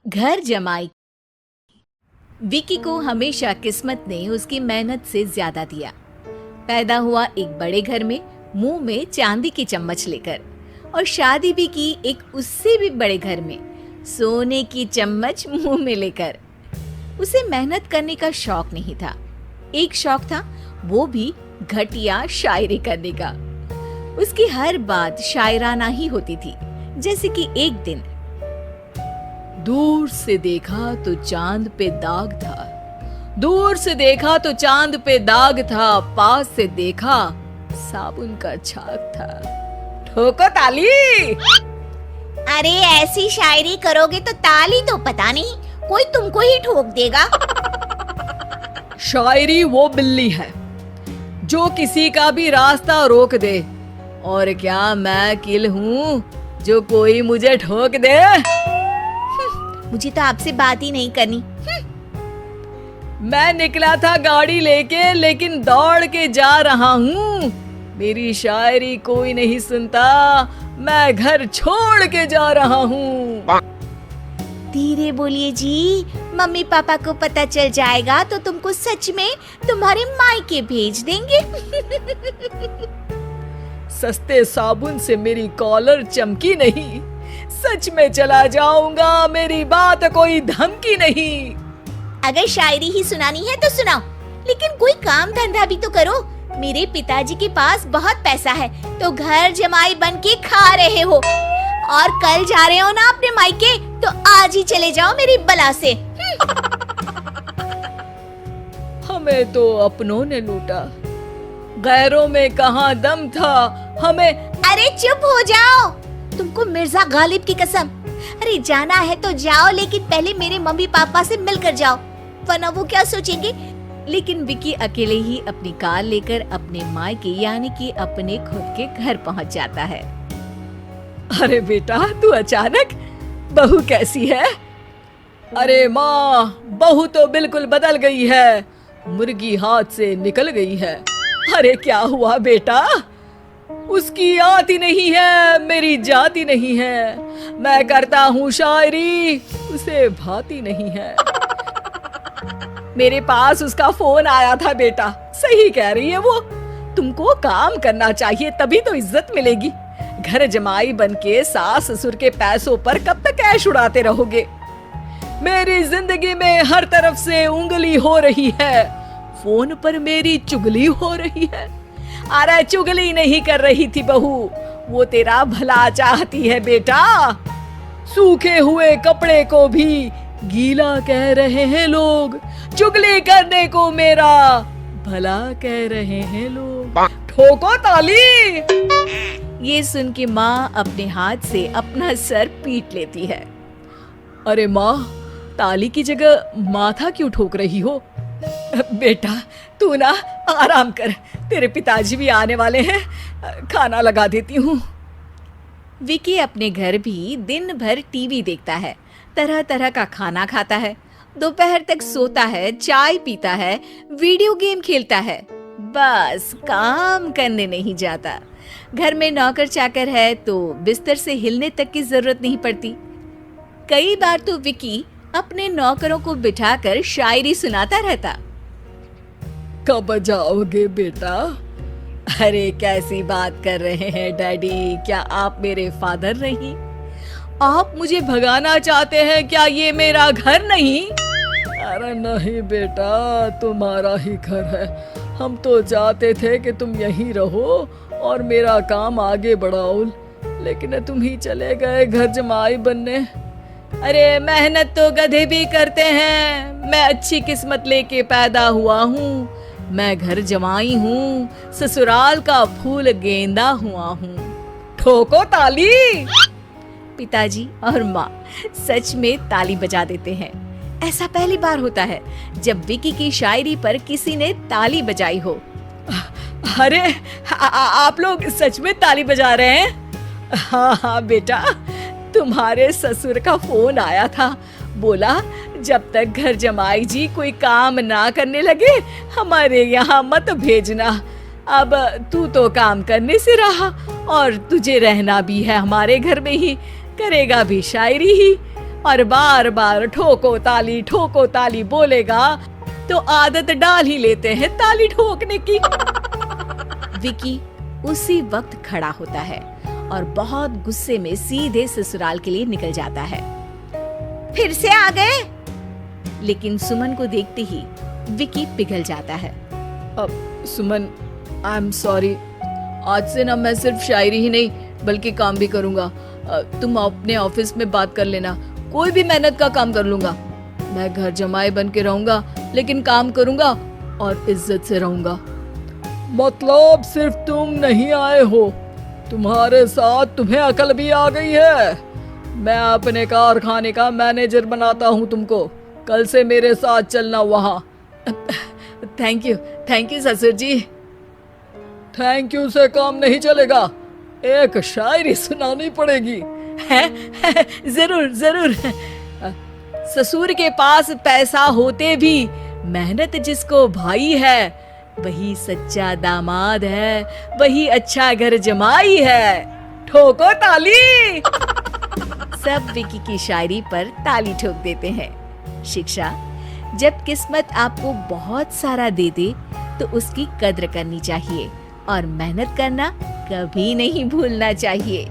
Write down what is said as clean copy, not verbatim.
घर जमाई। विकी को हमेशा किस्मत ने उसकी मेहनत से ज्यादा दिया। पैदा हुआ एक बड़े घर में, मुंह में चांदी की चम्मच लेकर, और शादी भी की एक उससे भी बड़े घर में, सोने की चम्मच मुंह में लेकर। उसे मेहनत करने का शौक नहीं था। एक शौक था, वो भी घटिया शायरी करने का। उसकी हर बात शायराना ही होती थी। जैसे कि एक दिन, दूर से देखा तो चांद पे दाग था, दूर से देखा तो चांद पे दाग था, पास से देखा साबुन का छाग था। ठोको ताली। अरे ऐसी शायरी करोगे तो ताली तो पता नहीं, कोई तुमको ही ठोक देगा। शायरी वो बिल्ली है जो किसी का भी रास्ता रोक दे, और क्या मैं किल हूँ जो कोई मुझे ठोक दे। मुझे तो आपसे बात ही नहीं करनी। मैं निकला था गाड़ी लेके, लेकिन दौड़ के जा रहा हूँ। मेरी शायरी कोई नहीं सुनता, मैं घर छोड़ के जा रहा हूँ। धीरे बोलिए जी, मम्मी पापा को पता चल जाएगा तो तुमको सच में तुम्हारे मायके भेज देंगे। सस्ते साबुन से मेरी कॉलर चमकी नहीं, सच में चला जाऊंगा, मेरी बात कोई धमकी नहीं। अगर शायरी ही सुनानी है तो सुनाओ, लेकिन कोई काम धंधा भी तो करो। मेरे पिताजी के पास बहुत पैसा है, तो घर जमाई बन के खा रहे हो, और कल जा रहे हो ना अपने मायके, तो आज ही चले जाओ मेरी बला से। हमें तो अपनों ने लूटा, गैरों में कहाँ दम था हमें। अरे चुप हो जाओ, तुमको मिर्जा गालिब की कसम। अरे जाना है तो जाओ, लेकिन पहले मेरे मम्मी पापा से मिलकर जाओ, वरना वो क्या सोचेंगे। लेकिन विकी अकेले ही अपनी कार लेकर अपने मायके यानी कि अपने खुद के घर पहुंच जाता है। अरे बेटा, तू अचानक, बहू कैसी है? अरे माँ, बहू तो बिल्कुल बदल गई है, मुर्गी हाथ से निकल गई है। अरे क्या हुआ बेटा? उसकी आती नहीं है, मेरी जाती नहीं है। मैं करता हूँ शायरी, उसे भाती नहीं है। मेरे पास उसका फोन आया था बेटा, सही कह रही है वो। तुमको काम करना चाहिए, तभी तो इज्जत मिलेगी। घर जमाई बनके सास ससुर के पैसों पर कब तक ऐश उड़ाते रहोगे? मेरी जिंदगी में हर तरफ से उंगली हो रही है, फोन पर मेरी चुगली हो रही है। अरे चुगली नहीं कर रही थी बहू, वो तेरा भला चाहती है बेटा। सूखे हुए कपड़े को भी गीला कह रहे हैं लोग, चुगली करने को मेरा भला कह रहे हैं लोग। ठोको ताली। ये सुन के माँ अपने हाथ से अपना सर पीट लेती है। अरे माँ, ताली की जगह माथा क्यों ठोक रही हो? बेटा तू ना आराम कर, तेरे पिताजी भी आने वाले हैं, खाना लगा देती हूँ। विकी अपने घर भी दिन भर टीवी देखता है, तरह तरह का खाना खाता है, दोपहर तक सोता है, चाय पीता है, वीडियो गेम खेलता है, बस काम करने नहीं जाता। घर में नौकर चाकर है तो बिस्तर से हिलने तक की जरूरत नहीं पड़ती। कई बार तो विकी अपने नौकरों को बिठाकर शायरी सुनाता रहता। कब जाओगे बेटा? अरे कैसी बात कर रहे हैं डैडी, क्या आप मेरे फादर नहीं? आप मुझे भगाना चाहते हैं क्या? ये मेरा घर नहीं। अरे नहीं बेटा, तुम्हारा ही घर है। हम तो चाहते थे कि तुम यहीं रहो और मेरा काम आगे बढ़ाओ, लेकिन तुम ही चले गए घर जमाई बनने। अरे मेहनत तो गधे भी करते हैं, मैं अच्छी किस्मत लेके पैदा हुआ हूँ, मैं घर जमाई हूँ, ससुराल का फूल गेंदा हुआ हूँ। ठोको ताली। पिताजी और माँ सच में ताली बजा देते हैं। ऐसा पहली बार होता है जब विकी की शायरी पर किसी ने ताली बजाई हो। अरे आप लोग सच में ताली बजा रहे हैं? हाँ हाँ बेटा, तुम्हारे ससुर का फोन आया था, बोला जब तक घर जमाई जी कोई काम ना करने लगे हमारे यहाँ मत भेजना। अब तू तो काम करने से रहा और तुझे रहना भी है हमारे घर में ही, करेगा भी शायरी ही। और बार बार ठोको ताली बोलेगा तो आदत डाल ही लेते हैं ताली ठोकने की। विकी उसी वक्त खड़ा होता है और बहुत गुस्से में सीधे ससुराल के लिए निकल जाता है। फिर से आ गए? लेकिन सुमन को देखते ही विकी पिघल जाता है। अब सुमन, आई एम सॉरी, आज से ना मैं सिर्फ शायरी ही नहीं बल्कि काम भी करूंगा। तुम अपने ऑफिस में बात कर लेना, कोई भी मेहनत का काम कर लूंगा। मैं घर जमाए बन के रहूंगा लेकिन काम करूंगा और इज्जत से रहूंगा। मतलब सिर्फ तुम नहीं आए हो, तुम्हारे साथ तुम्हें अकल भी आ गई है। मैं अपने कारखाने का मैनेजर बनाता हूँ तुमको, कल से मेरे साथ चलना वहाँ। थैंक यू ससुर जी। थैंक यू से काम नहीं चलेगा, एक शायरी सुनानी पड़ेगी। है जरूर। ससुर के पास पैसा होते भी मेहनत जिसको भाई है वही सच्चा दामाद है, वही अच्छा घर जमाई है। ठोको ताली। सब विकी की शायरी पर ताली ठोक देते हैं। शिक्षा, जब किस्मत आपको बहुत सारा दे दे तो उसकी कद्र करनी चाहिए और मेहनत करना कभी नहीं भूलना चाहिए।